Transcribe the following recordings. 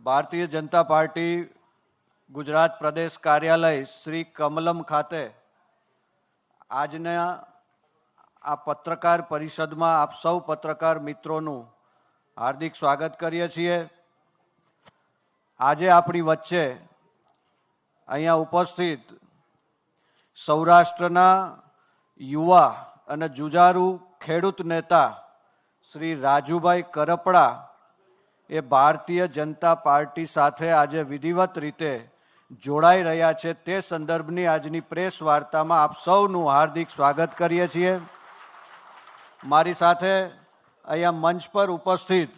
Bharatiya Janata party Gujarat પ્રદેશ કાર્યાલય શ્રી કમલમ ખાતે આજના આ પત્રકાર પરિષદમાં આપ સૌ પત્રકાર મિત્રોનું હાર્દિક સ્વાગત કરીએ છીએ। આજે આપણી વચ્ચે અહીંયા ઉપસ્થિત સૌરાષ્ટ્રના યુવા અને જુજારુ ખેડૂત નેતા શ્રી રાજુભાઈ કરપડા એ ભારતીય જનતા પાર્ટી સાથે આજે વિધિવત રીતે જોડાઈ રહ્યા છે। તે સંદર્ભની આજની પ્રેસ વાર્તામાં આપ સૌનું હાર્દિક સ્વાગત કરીએ છીએ। મારી સાથે અહીંયા મંચ પર ઉપસ્થિત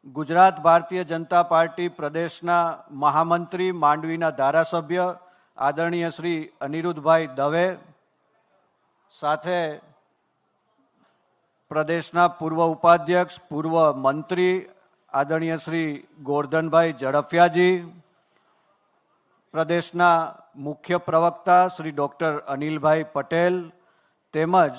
ગુજરાત ભારતીય જનતા પાર્ટી પ્રદેશના મહામંત્રી માંડવીના ધારાસભ્ય આદરણીય શ્રી અનિરુદ્ધભાઈ દવે, સાથે પ્રદેશના પૂર્વ ઉપાધ્યક્ષ પૂર્વ મંત્રી આદરણીય શ્રી ગોરધનભાઈ ઝડફિયાજી, પ્રદેશના મુખ્ય પ્રવક્તા શ્રી ડૉક્ટર અનિલભાઈ પટેલ તેમજ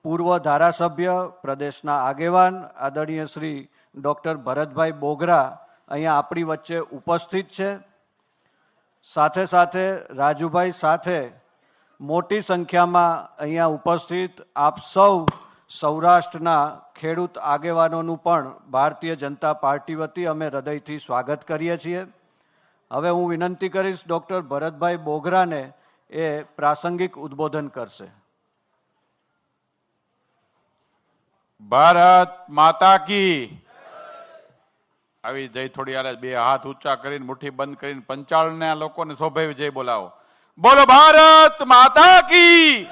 પૂર્વ ધારાસભ્ય પ્રદેશના આગેવાન આદરણીય શ્રી ડૉક્ટર ભરતભાઈ બોગરા અહીંયા આપણી વચ્ચે ઉપસ્થિત છે। સાથે સાથે રાજુભાઈ સાથે મોટી સંખ્યામાં અહીંયા ઉપસ્થિત આપ સૌ સૌરાષ્ટ્રના ખેડૂત આગેવાનોનું પણ ભારતીય જનતા પાર્ટી વતી અમે હૃદયથી સ્વાગત કરીએ છીએ। હવે હું વિનંતી કરીશ ડૉક્ટર ભરતભાઈ બોગરાને એ પ્રાસંગિક ઉદ્બોધન કરશે। ભારત માતા કી આવી જય થોડી યાર બે હાથ ઊંચા કરીને મુઠ્ઠી બંધ કરીને પંચાળના લોકોને શોભાવી જય બોલાવો। બોલો ભારત માતા કી।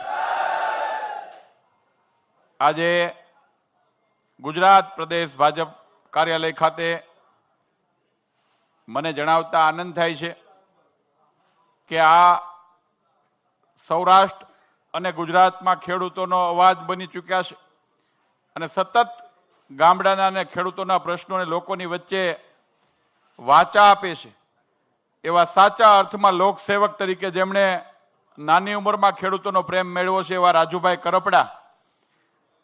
આજે ગુજરાત પ્રદેશ ભાજપ કાર્યાલય ખાતે મને જણાવતા આનંદ થાય છે કે આ સૌરાષ્ટ્ર અને ગુજરાતમાં ખેડૂતોનો અવાજ બની ચૂક્યા છે અને સતત ગામડાના અને ખેડૂતોના પ્રશ્નોને લોકોની વચ્ચે વાચા આપે છે। એવા સાચા અર્થમાં લોકસેવક તરીકે જેમણે નાની ઉંમરમાં ખેડૂતોનો પ્રેમ મેળવ્યો છે એવા રાજુભાઈ કરપડા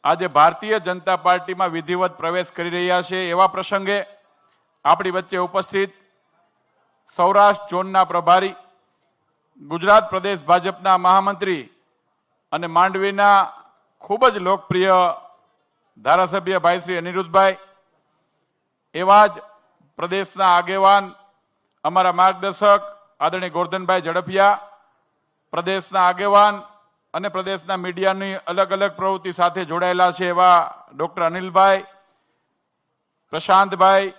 આજે ભારતીય જનતા પાર્ટીમાં વિધિવત પ્રવેશ કરી રહ્યા છે। એવા પ્રસંગે આપણી વચ્ચે ઉપસ્થિત સૌરાષ્ટ્ર ઝોનના પ્રભારી, ગુજરાત પ્રદેશ ભાજપના મહામંત્રી અને માંડવીના ખૂબ જ લોકપ્રિય ધારાસભ્ય ભાઈ શ્રી અનિરુદ્ધભાઈ, એવા જ પ્રદેશના આગેવાન અમારા માર્ગદર્શક આદરણીય ગોરધનભાઈ ઝડફિયા, પ્રદેશના આગેવાન અને પ્રદેશના મીડિયાની અલગ અલગ પ્રવૃત્તિ સાથે જોડાયેલા છે એવા ડૉક્ટર અનિલભાઈ, પ્રશાંતભાઈ,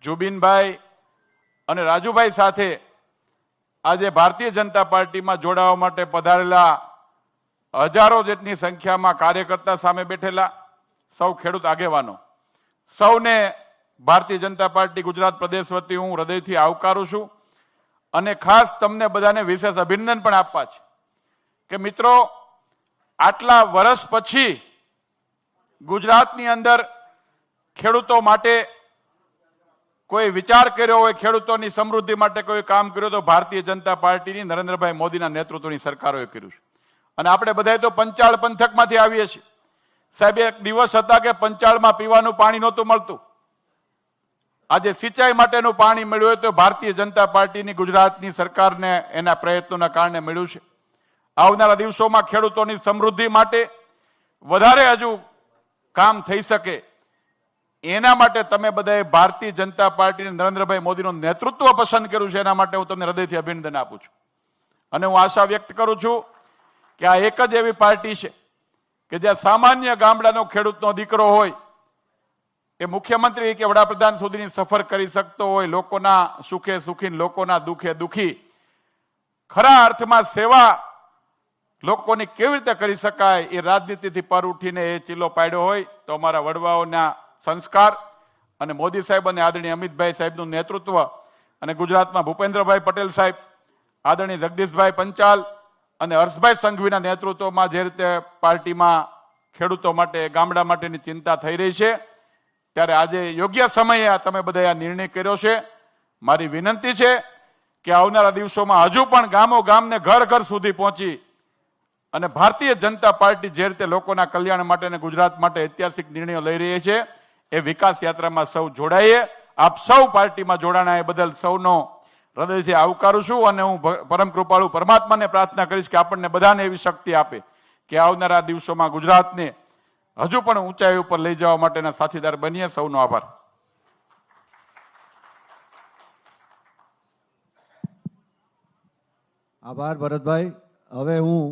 જુબીનભાઈ અને રાજુભાઈ સાથે આજે ભારતીય જનતા પાર્ટીમાં જોડાવા માટે પધારેલા હજારો જેટલી સંખ્યામાં કાર્યકર્તા સામે બેઠેલા સૌ ખેડૂત આગેવાનો, સૌને ભારતીય જનતા પાર્ટી ગુજરાત પ્રદેશ વતી હું હૃદયથી આવકારું છું અને ખાસ તમને બધાને વિશેષ અભિનંદન પણ આપવા છે કે મિત્રો આટલા વર્ષ પછી ગુજરાતની અંદર ખેડૂતો માટે કોઈ વિચાર કર્યો હોય, ખેડૂતોની સમૃદ્ધિ માટે કોઈ કામ કર્યું તો ભારતીય જનતા પાર્ટીની નરેન્દ્રભાઈ મોદીના નેતૃત્વની સરકારોએ કર્યું છે। અને આપણે બધા તો પંચાળ પંથકમાંથી આવીએ છીએ। સાહેબ, એક દિવસ હતા કે પંચાળમાં પીવાનું પાણી નહોતું મળતું, આજે સિંચાઈ માટેનું પાણી મળ્યું હોય તો ભારતીય જનતા પાર્ટીની ગુજરાતની સરકારને એના પ્રયત્નોના કારણે મળ્યું છે। આવનારા દિવસોમાં ખેડૂતોની સમૃદ્ધિ માટે વધારે હજુ કામ થઈ શકે એના માટે તમે બધાએ ભારતીય જનતા પાર્ટીને નરેન્દ્રભાઈ મોદીનું નેતૃત્વ પસંદ કર્યું છે, એના માટે હું તમને હૃદયથી અભિનંદન આપું છું। અને હું આશા વ્યક્ત કરું છું કે આ એક જ એવી પાર્ટી છે કે જ્યાં સામાન્ય ગામડાનો ખેડૂતનો દીકરો હોય એ મુખ્યમંત્રી કે વડાપ્રધાન સુધીની સફર કરી શકતો હોય, લોકોના સુખે સુખી, લોકોના દુઃખે દુઃખી, ખરા અર્થમાં સેવા લોકોની કેવી રીતે કરી શકાય એ રાજનીતિથી પર ઉઠીને એ ચીલો પાડ્યો હોય તો અમારા વડવાઓના સંસ્કાર અને મોદી સાહેબ અને આદરણીય અમિતભાઈ સાહેબનું નેતૃત્વ અને ગુજરાતમાં ભૂપેન્દ્રભાઈ પટેલ સાહેબ, આદરણીય જગદીશભાઈ પંચાલ અને હર્ષભાઈ સંઘવીના નેતૃત્વમાં જે રીતે પાર્ટીમાં ખેડૂતો માટે, ગામડા માટેની ચિંતા થઈ રહી છે, ત્યારે આજે યોગ્ય સમયે તમે બધાએ આ નિર્ણય કર્યો છે। મારી વિનંતી છે કે આવનારા દિવસોમાં હજુ પણ ગામો ગામને ઘર ઘર સુધી પહોંચી અને ભારતીય જનતા પાર્ટી જે રીતે લોકોના કલ્યાણ માટે અને ગુજરાત માટે ઐતિહાસિક નિર્ણયો લઈ રહી છે એ વિકાસ યાત્રામાં સૌ જોડાઈએ આપ સૌ પાર્ટીમાં જોડાણા એ બદલ સૌનો હૃદયથી આવકારું છું અને હું પરમ કૃપાળુ પરમાત્માને પ્રાર્થના કરીશ કે આપણને બધાને એવી શક્તિ આપે કે આવનારા દિવસોમાં ગુજરાતને હજુ પણ ઊંચાઈ ઉપર લઈ જવા માટેના સાથીદાર બનીએ. સૌનો આભાર. આભાર ભરતભાઈ. હવે હું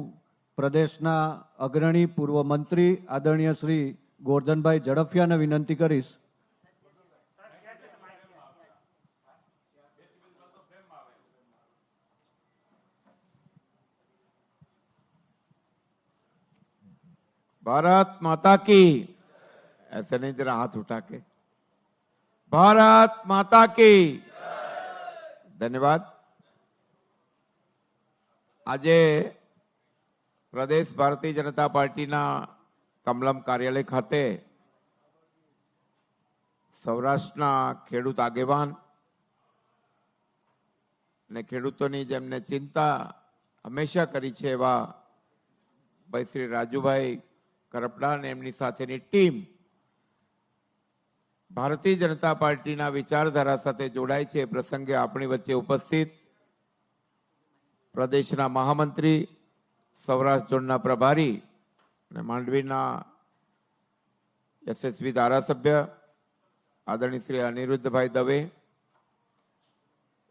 પ્રદેશના અગ્રણી પૂર્વ મંત્રી આદરણીય શ્રી ગોરધનભાઈ ઝડફિયાને વિનંતી કરીશ. भारत माता की, ऐसे नहीं जरा हाथ उठा के, भारत माता की धन्यवाद. આજે પ્રદેશ ભારતીય જનતા પાર્ટીના કમલમ કાર્યાલય ખાતે સૌરાષ્ટ્રના ખેડૂત આગેવાન અને ખેડૂતોની જેમને ચિંતા હંમેશા કરી છે એવા ભાઈ શ્રી રાજુભાઈ કરપડા અને એમની સાથેની ટીમ ભારતીય જનતા પાર્ટીના વિચારધારા સાથે જોડાય છે. પ્રસંગે આપણી વચ્ચે ઉપસ્થિત પ્રદેશના મહામંત્રી, સૌરાષ્ટ્ર ઝોનના પ્રભારી અને માંડવીના યશસ્વી ધારાસભ્ય આદરણીય શ્રી અનિરુદ્ધભાઈ દવે,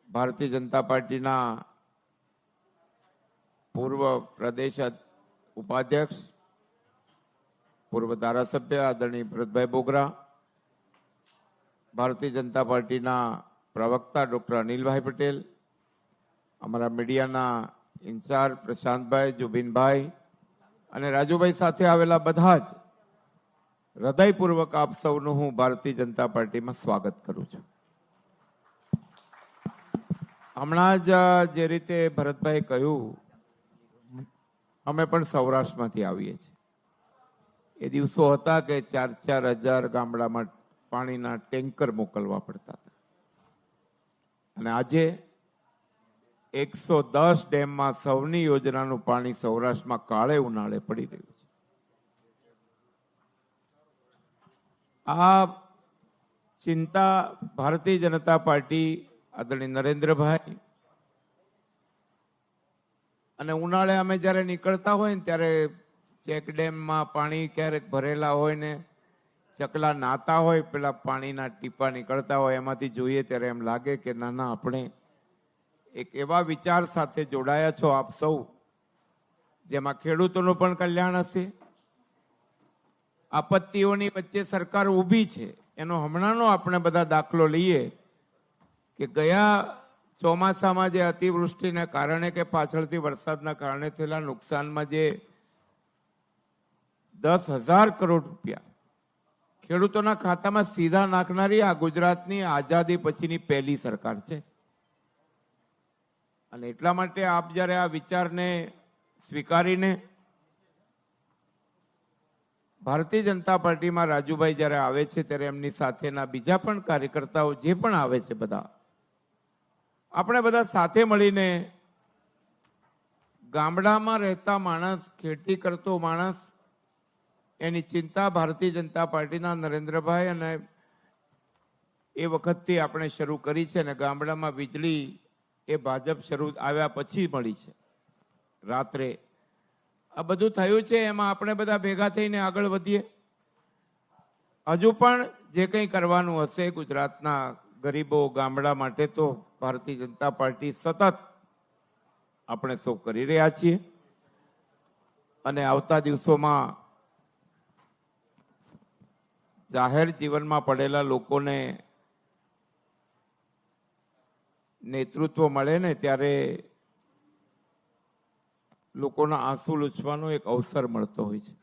ભારતીય જનતા પાર્ટીના પૂર્વ પ્રદેશ ઉપાધ્યક્ષ, પૂર્વ ધારાસભ્ય આદરણીય ભરતભાઈ બોગરા, ભારતીય જનતા પાર્ટીના પ્રવક્તા ડોક્ટર અનિલભાઈ પટેલ, અમારા મીડિયાના ઇન્ચાર્જ પ્રશાંતભાઈ, જુબિનભાઈ અને રાજુભાઈ સાથે આવેલા બધા જ હૃદયપૂર્વક આપ સૌનું હું ભારતીય જનતા પાર્ટીમાં સ્વાગત કરું છું. હમણાં જ જે રીતે ભરતભાઈ કહ્યું, અમે પણ સૌરાષ્ટ્રમાંથી આવીએ છીએ. એ દિવસો હતા કે 4,000 ગામડામાં પાણીના ટેન્કર મોકલવા પડતા હતા અને આજે 110 ડેમમાં સૌની યોજનાનું પાણી સૌરાષ્ટ્રમાં કાળે ઉનાળે પડી રહ્યું છે. આ ચિંતા ભારતીય જનતા પાર્ટી આદરણીય નરેન્દ્રભાઈ અને ઉનાળે અમે જ્યારે નીકળતા હોય ને ત્યારે ચેક ડેમમાં પાણી ક્યારેક ભરેલા હોય ને ચકલા નાતા હોય, પેલા પાણીના ટીપા નીકળતા હોય, એમાંથી જોઈએ ત્યારે એમ લાગે કે નાના આપણે એક એવા વિચાર સાથે જોડાયા છો આપ સૌ, જેમાં ખેડૂતોનું પણ કલ્યાણ હશે. આપત્તિઓની વચ્ચે સરકાર ઊભી છે એનો હમણાંનો આપણે બધા દાખલો લઈએ કે ગયા ચોમાસામાં જે અતિવૃષ્ટિને કારણે કે પાછળથી વરસાદના કારણે થયેલા નુકસાનમાં જે 10,000 કરોડ રૂપિયા ખેડૂતોના ખાતામાં સીધા નાખનારી આ ગુજરાતની આઝાદી પછીની પહેલી સરકાર છે. અને એટલા માટે આપ જ્યારે આ વિચારને સ્વીકારીને ભારતીય જનતા પાર્ટીમાં રાજુભાઈ જ્યારે આવે છે ત્યારે એમની સાથેના બીજા પણ કાર્યકર્તાઓ જે પણ આવે છે, બધા આપણે બધા સાથે મળીને ગામડામાં રહેતા માણસ, ખેતી કરતો માણસ, એની ચિંતા ભારતીય જનતા પાર્ટીના નરેન્દ્રભાઈ અને એ વખતથી આપણે શરૂ કરી છે. અને ગામડામાં વીજળી એ ભાજપ શરૂ આવ્યા પછી મળી છે રાત્રે. આ બધું થયું છે, એમાં આપણે બધા ભેગા થઈને આગળ વધીએ. હજુ પણ જે કંઈ કરવાનું હશે ગુજરાતના ગરીબો ગામડા માટે તો ભારતીય જનતા પાર્ટી સતત આપણે સૌ કરી રહ્યા છીએ. અને આવતા દિવસોમાં જાહેર જીવનમાં પડેલા લોકોને નેતૃત્વ મળે ને ત્યારે લોકોના આંસુ લૂછવાનો એક અવસર મળતો હોય છે.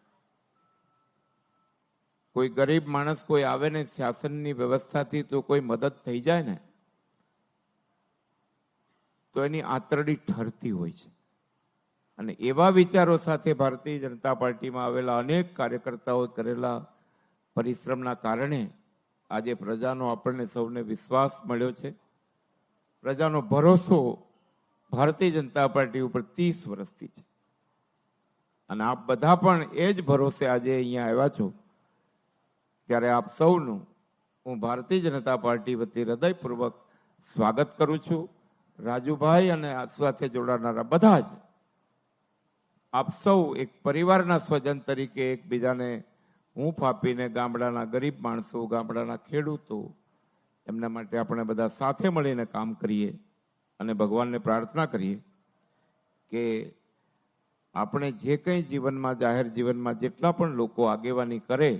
કોઈ ગરીબ માણસ કોઈ આવે ને શાસનની વ્યવસ્થાથી તો કોઈ મદદ થઈ જાય ને તો એની આંતરડી ઠરતી હોય છે. અને એવા વિચારો સાથે ભારતીય જનતા પાર્ટીમાં આવેલા અનેક કાર્યકર્તાઓ કરેલા પરિશ્રમના કારણે આજે પ્રજાનો આપણને સૌને વિશ્વાસ મળ્યો છે. પ્રજાનો ભરોસો ભારતીય જનતા પાર્ટી ઉપર 30 વર્ષથી છે. અને આપ બધા પણ એ જ ભરોસે આજે અહીંયા આવ્યા છો. ત્યારે આપ સૌનું હું ભારતીય જનતા પાર્ટી વતી હૃદયપૂર્વક સ્વાગત કરું છું. રાજુભાઈ અને આ સાથે જોડાનારા બધા જ આપ સૌ એક પરિવારના સ્વજન તરીકે એકબીજાને હૂંફ આપીને ગામડાના ગરીબ માણસો, ગામડાના ખેડૂતો, એમના માટે આપણે બધા સાથે મળીને કામ કરીએ અને ભગવાનને પ્રાર્થના કરીએ કે આપણે જે કંઈ જીવનમાં, જાહેર જીવનમાં જેટલા પણ લોકો આગેવાની કરે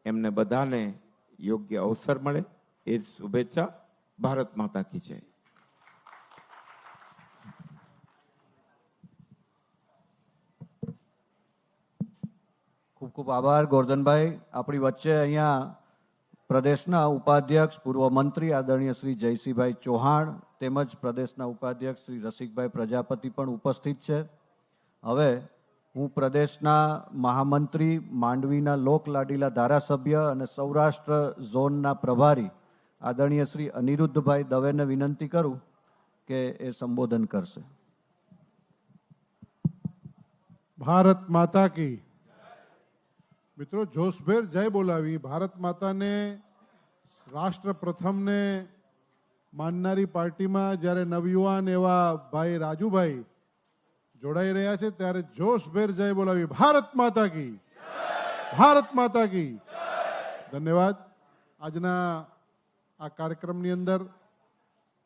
એમને બધાને યોગ્ય અવસર મળે. એ જ શુભેચ્છા. ભારત માતા કી જય. ખૂબ ખૂબ આભાર ગોરધનભાઈ. આપણી વચ્ચે અહીંયા પ્રદેશના ઉપાધ્યક્ષ, પૂર્વ મંત્રી આદરણીય શ્રી જયસિંહભાઈ ચૌહાણ તેમજ પ્રદેશના ઉપાધ્યક્ષ શ્રી રસિકભાઈ પ્રજાપતિ પણ ઉપસ્થિત છે. હવે હું પ્રદેશના મહામંત્રી, માંડવીના લોકલાડીલા ધારાસભ્ય અને સૌરાષ્ટ્ર ઝોનના પ્રભારી આદરણીય શ્રી અનિરુદ્ધભાઈ દવેને વિનંતી કરું કે એ સંબોધન કરશે. ભારત માતા કી. મિત્રો, જોશભેર જય બોલાવી. ભારત માતાને, રાષ્ટ્ર પ્રથમને માનનારી પાર્ટીમાં જ્યારે નવયુવાન એવા ભાઈ રાજુભાઈ જોડાઈ રહ્યા છે ત્યારે જોશભેર જય બોલાવી. ભારત માતા કી, ભારત માતા કી. ધન્યવાદ. આજના આ કાર્યક્રમની અંદર,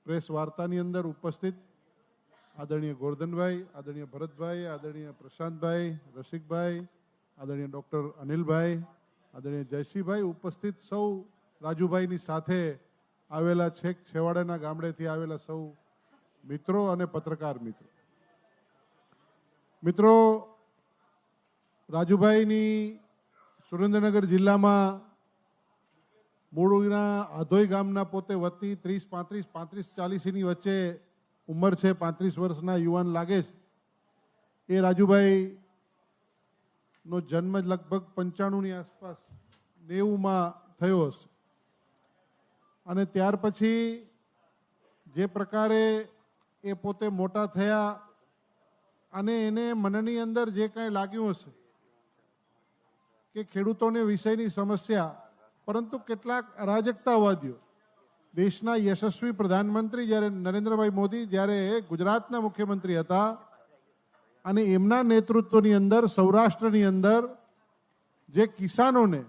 પ્રેસ વાર્તાની અંદર ઉપસ્થિત આદરણીય ગોરધનભાઈ, આદરણીય ભરતભાઈ, આદરણીય પ્રશાંતભાઈ, રસિકભાઈ, આદરણીય ડૉક્ટર અનિલભાઈ, આદરણીય જયસિંહભાઈ, ઉપસ્થિત સૌ રાજુભાઈની સાથે આવેલા છેક છેવાડાના ગામડેથી આવેલા સૌ મિત્રો અને પત્રકાર મિત્રો. મિત્રો, રાજુભાઈની સુરેન્દ્રનગર જિલ્લામાં મૂળના આધોઈ ગામના પોતે વતી 30, 35, 40ની વચ્ચે ઉંમર છે, 35 વર્ષના યુવાન લાગે છે. એ રાજુભાઈ નો જન્મ લગભગ 95ની આસપાસ, 90માં થયો હશે. અને ત્યાર પછી જે પ્રકારે એ પોતે મોટા થયા અને એને મનની અંદર જે કાંઈ લાગ્યું હશે કે ખેડૂતોને વિષયની સમસ્યા, પરંતુ કેટલાક અરાજકતાવાદીઓ, દેશના યશસ્વી પ્રધાનમંત્રી જ્યારે નરેન્દ્રભાઈ મોદી જ્યારે ગુજરાતના મુખ્યમંત્રી હતા અને એમના નેતૃત્વની અંદર સૌરાષ્ટ્રની અંદર જે કિસાનોને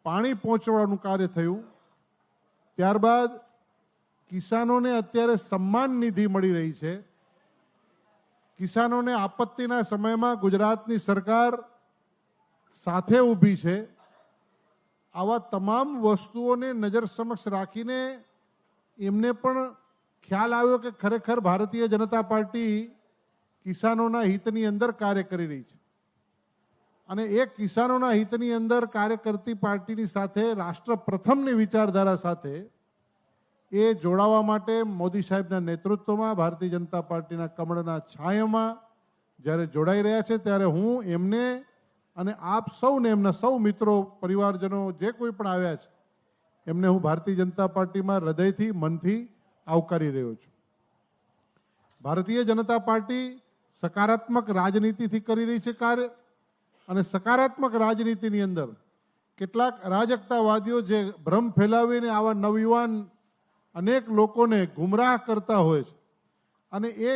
પાણી પહોંચવાનું કાર્ય થયું, ત્યારબાદ કિસાનોને અત્યારે સન્માન નિધિ મળી રહી છે. કિસાનોને આપત્તિના સમયમાં ગુજરાતની સરકાર સાથે ઊભી છે. આવા તમામ વસ્તુઓને નજર સમક્ષ રાખીને એમને પણ ખ્યાલ આવ્યો કે ખરેખર ભારતીય જનતા પાર્ટી કિસાનોના હિતની અંદર કાર્ય કરી રહી છે. અને એ કિસાનોના હિતની અંદર કાર્ય કરતી પાર્ટીની સાથે, રાષ્ટ્ર પ્રથમની વિચારધારા સાથે એ જોડાવા માટે મોદી સાહેબના નેતૃત્વમાં ભારતીય જનતા પાર્ટીના કમળના છાયામાં જ્યારે જોડાઈ રહ્યા છે ત્યારે હું એમને અને આપ સૌને, એમના સૌ મિત્રો, પરિવારજનો જે કોઈ પણ આવ્યા છે એમને હું ભારતીય જનતા પાર્ટીમાં હૃદયથી, મનથી આવકારી રહ્યો છું. ભારતીય જનતા પાર્ટી સકારાત્મક રાજનીતિથી કરી રહી છે કાર્ય, અને સકારાત્મક રાજનીતિની અંદર કેટલાક અરાજકતાવાદીઓ જે ભ્રમ ફેલાવીને આવા નવયુવાન અનેક લોકોને ગુમરાહ કરતા હોય છે, અને એ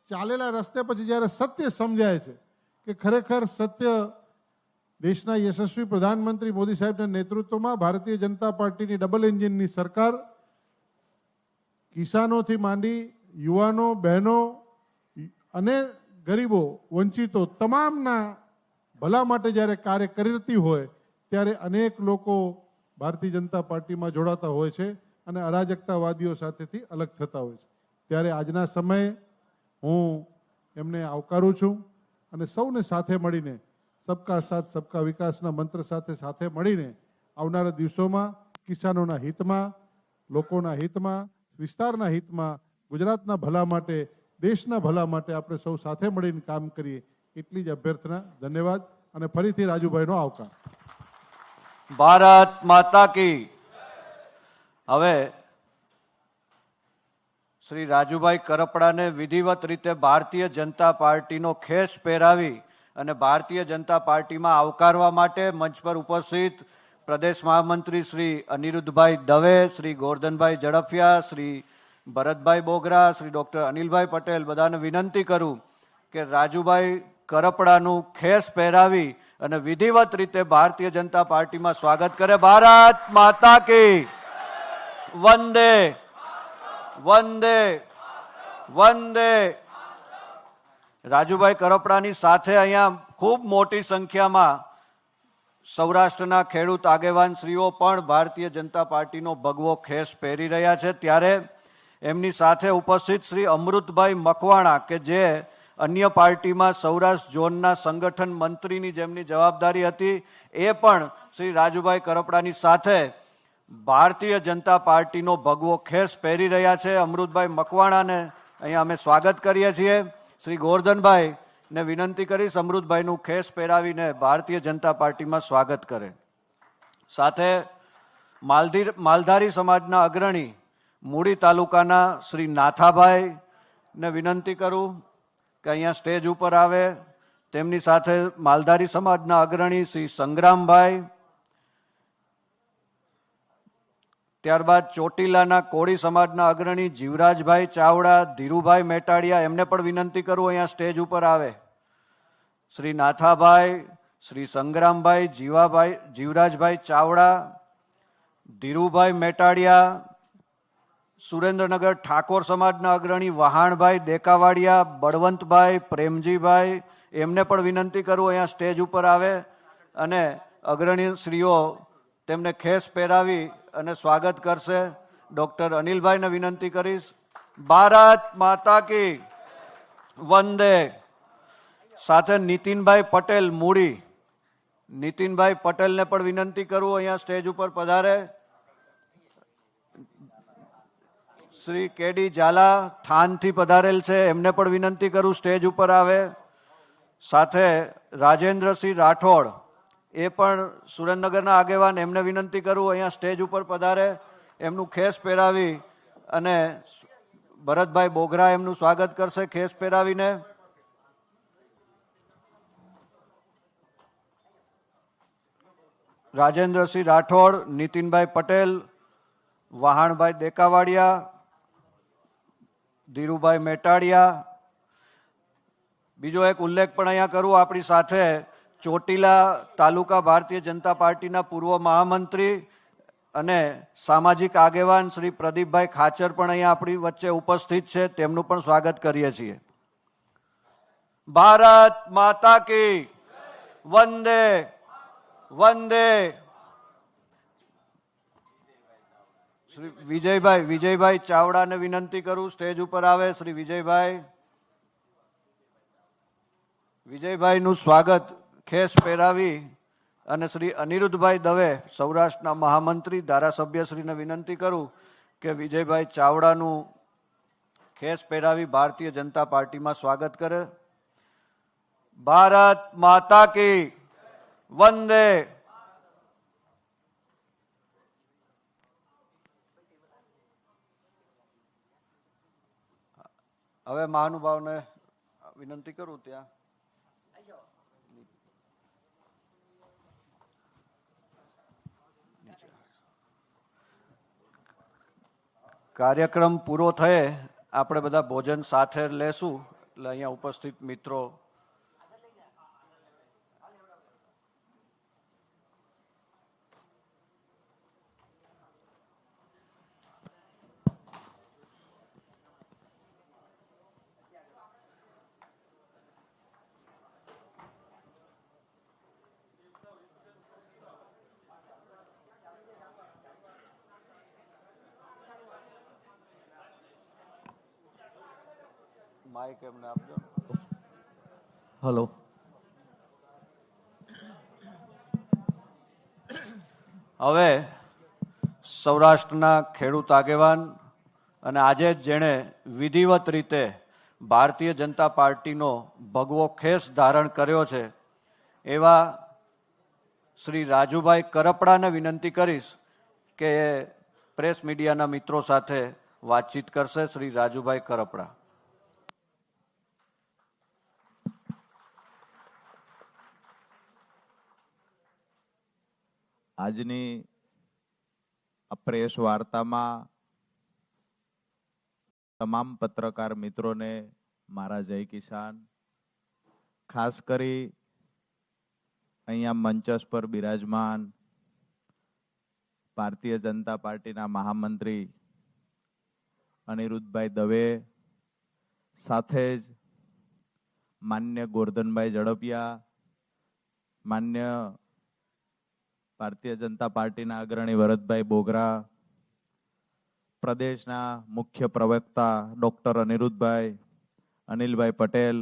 ચાલેલા રસ્તે પછી જ્યારે સત્ય સમજાય છે કે ખરેખર સત્ય દેશના યશસ્વી પ્રધાનમંત્રી મોદી સાહેબના નેતૃત્વમાં ભારતીય જનતા પાર્ટીની ડબલ એન્જિનની સરકાર કિસાનોથી માંડી યુવાનો, બહેનો અને ગરીબો, વંચિતો તમામના ભલા માટે જ્યારે કાર્ય કરતી હોય ત્યારે અનેક લોકો ભારતીય જનતા પાર્ટીમાં જોડાતા હોય છે અને અરાજકતાવાદીઓ સાથેથી અલગ થતા હોય છે. ત્યારે આજના સમયે હું એમને આવકારું છું અને સૌને સાથે મળીને સબકા સાથ સબકા વિકાસના મંત્ર સાથે મળીને આવનારા દિવસોમાં કિસાનોના હિતમાં, લોકોના હિતમાં, વિસ્તારના હિતમાં, ગુજરાતના ભલા માટે, દેશના ભલા માટે આપણે સૌ સાથે મળીને કામ કરીએ, એટલી જ અભ્યર્થના. ધન્યવાદ. અને ફરીથી રાજુભાઈનો આવકાર. ભારત માતા કી. હવે શ્રી રાજુભાઈ કરપડાને વિધિવત રીતે ભારતીય જનતા પાર્ટીનો ખેસ પહેરાવી અને ભારતીય જનતા પાર્ટીમાં આવકારવા માટે મંચ પર ઉપસ્થિત પ્રદેશ મહામંત્રી શ્રી અનિરુદ્ધભાઈ દવે, શ્રી ગોરધનભાઈ ઝડફિયા, શ્રી ભરતભાઈ બોગરા, શ્રી ડોક્ટર અનિલભાઈ પટેલ બધાને વિનંતી કરું કે રાજુભાઈ કરપડાનું ખેસ પહેરાવી અને વિધિવત રીતે ભારતીય જનતા પાર્ટીમાં સ્વાગત કરે. ભારત માતા કી વંદે વંદે વંદે. રાજુભાઈ કરપડાની સાથે અહીંયા ખૂબ મોટી સંખ્યામાં સૌરાષ્ટ્રના ખેડૂત આગેવાન શ્રીઓ પણ ભારતીય જનતા પાર્ટીનો ભગવો ખેસ પહેરી રહ્યા છે. ત્યારે એમની સાથે ઉપસ્થિત શ્રી અમૃતભાઈ મકવાણા કે જે અન્ય પાર્ટીમાં સૌરાષ્ટ્ર ઝોનના સંગઠન મંત્રીની જેમની જવાબદારી હતી, એ પણ શ્રી રાજુભાઈ કરપડાની સાથે ભારતીય જનતા પાર્ટીનો ભગવો ખેસ પહેરી રહ્યા છે. અમૃતભાઈ મકવાણાને અહીંયા અમે સ્વાગત કરીએ છીએ. શ્રી ગોરધનભાઈ ને વિનંતી કરીશ અમૃતભાઈનું ખેસ પહેરાવીને ભારતીય જનતા પાર્ટીમાં સ્વાગત કરે. સાથે માલધારી સમાજના અગ્રણી મૂડી તાલુકાના શ્રી નાથાભાઈ ને વિનંતી કરું કે અહીંયા સ્ટેજ ઉપર આવે. તેમની સાથે માલધારી સમાજના અગ્રણી શ્રી સંગ્રામભાઈ, ત્યારબાદ ચોટીલાના કોળી સમાજના અગ્રણી જીવરાજભાઈ ચાવડા, ધીરુભાઈ મેટાડિયા, એમને પણ વિનંતી કરું અહીંયા સ્ટેજ ઉપર આવે. શ્રી નાથાભાઈ, શ્રી સંગ્રામભાઈ, જીવરાજભાઈ ચાવડા, ધીરુભાઈ મેટાડિયા, સુરેન્દ્રનગર ઠાકોર સમાજના અગ્રણી વહાણભાઈ દેકાવાડિયા, બળવંતભાઈ, પ્રેમજીભાઈ, એમને પણ વિનંતી કરું અહીંયા સ્ટેજ ઉપર આવે અને અગ્રણી શ્રીઓ તેમને ખેસ પહેરાવી અને સ્વાગત કરશે. ડોક્ટર અનિલભાઈને વિનંતી કરીશ. ભારત માતા કી વંદે. સાથે નીતિનભાઈ પટેલ મૂડી, નીતિનભાઈ પટેલને પણ વિનંતી કરું અહીંયા સ્ટેજ ઉપર પધારે. શ્રી કેડી ઝાલા થાનથી પધારેલ છે, એમને પણ વિનંતી કરું સ્ટેજ ઉપર આવે. સાથે રાજેન્દ્રસિંહ રાઠોડ, એ પણ સુરેન્દ્રનગરના આગેવાન, એમને વિનંતી કરું અહીંયા સ્ટેજ ઉપર પધારે. એમનું ખેસ પહેરાવી અને ભરતભાઈ બોગરા એમનું સ્વાગત કરશે ખેસ પહેરાવીને. રાજેન્દ્રસિંહ રાઠોડ, નીતિનભાઈ પટેલ, વહાણભાઈ દેકાવાડિયા, ધીરુભાઈ મેટાડિયા. બીજો એક ઉલ્લેખ પણ અહીંયા કરું, આપણી સાથે ચોટીલા તાલુકા ભારતીય જનતા પાર્ટીના પૂર્વ મહામંત્રી અને સામાજિક આગેવાન શ્રી પ્રદીપભાઈ ખાચર પણ અહીંયા આપણી વચ્ચે ઉપસ્થિત છે. તેમનું પણ સ્વાગત કરીએ છીએ. ભારત માતા કી વંદે વંદે. શ્રી વિજયભાઈ ચાવડાને વિનંતી કરું સ્ટેજ ઉપર આવે. શ્રી વિજયભાઈનું સ્વાગત ખેસ પહેરાવી અને શ્રી અનિરુદ્ધભાઈ દવે સૌરાષ્ટ્રના મહામંત્રી ધારાસભ્યશ્રીને વિનંતી કરું કે વિજયભાઈ ચાવડાનું ખેસ પહેરાવી ભારતીય જનતા પાર્ટીમાં સ્વાગત કરે. ભારત માતા કી વંદે. હવે મહાનુભાવને વિનંતી કરું ત્યાં કાર્યક્રમ પૂરો થયે આપણે બધા ભોજન સાથે લેશું. એટલે અહીંયા ઉપસ્થિત મિત્રો માઇક એમને આપજો. હલો. હવે સૌરાષ્ટ્રના ખેડૂત આગેવાન અને આજે જ જેણે વિધિવત રીતે ભારતીય જનતા પાર્ટીનો ભગવો ખેસ ધારણ કર્યો છે એવા શ્રી રાજુભાઈ કરપડાને વિનંતી કરીશ કે પ્રેસ મીડિયાના મિત્રો સાથે વાતચીત કરશે. શ્રી રાજુભાઈ કરપડા. આજની આ પ્રેસ વાર્તામાં તમામ પત્રકાર મિત્રોને મારા જય કિસાન. ખાસ કરી અહીંયા મંચસ પર બિરાજમાન ભારતીય જનતા પાર્ટીના મહામંત્રી અનિરુદ્ધભાઈ દવે, સાથે જ માન્ય ગોરધનભાઈ ઝડપિયા, માન્ય ભારતીય જનતા પાર્ટીના અગ્રણી ભરતભાઈ બોગરા, પ્રદેશના મુખ્ય પ્રવક્તા ડોક્ટર અનિલભાઈ પટેલ,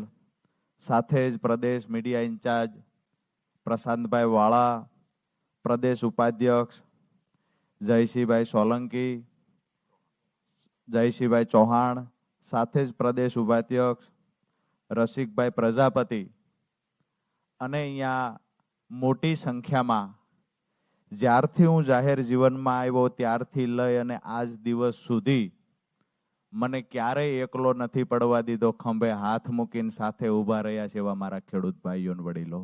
સાથે જ પ્રદેશ મીડિયા ઇન્ચાર્જ પ્રશાંતભાઈ વાળા, પ્રદેશ ઉપાધ્યક્ષ જયસિંહભાઈ સોલંકી, જયસિંહભાઈ ચૌહાણ, સાથે જ પ્રદેશ ઉપાધ્યક્ષ રસિકભાઈ પ્રજાપતિ અને અહીંયા મોટી સંખ્યામાં જ્યારથી હું જાહેર જીવનમાં આવ્યો ત્યારથી લઈ અને આજ દિવસ સુધી મને ક્યારેય એકલો નથી પડવા દીધો. ખંભે હાથ મૂકીને સાથે ઊભા રહ્યા છે એવા મારા ખેડૂત ભાઈઓ અને વડીલો.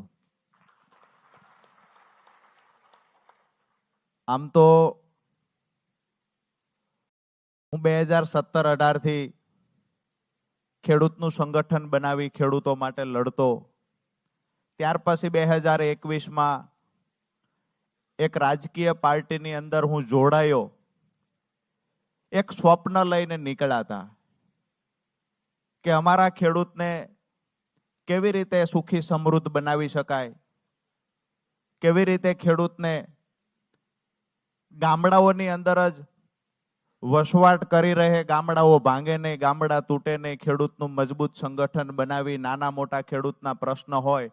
આમ તો હું 2017-18 થી ખેડૂતનું સંગઠન બનાવી ખેડૂતો માટે લડતો. ત્યાર પછી 2021માં એક રાજકીય પાર્ટીની અંદર હું જોડાયો. એક સ્વપ્ન લઈને નીકળ્યા હતા કે અમારા ખેડૂતને કેવી રીતે સુખી સમૃદ્ધ બનાવી શકાય, કેવી રીતે ખેડૂતને ગામડાઓની અંદર જ વસવાટ કરી રહે, ગામડાઓ ભાંગે નહીં, ગામડા તૂટે નહીં, ખેડૂતનું મજબૂત સંગઠન બનાવી નાના મોટા ખેડૂતના પ્રશ્ન હોય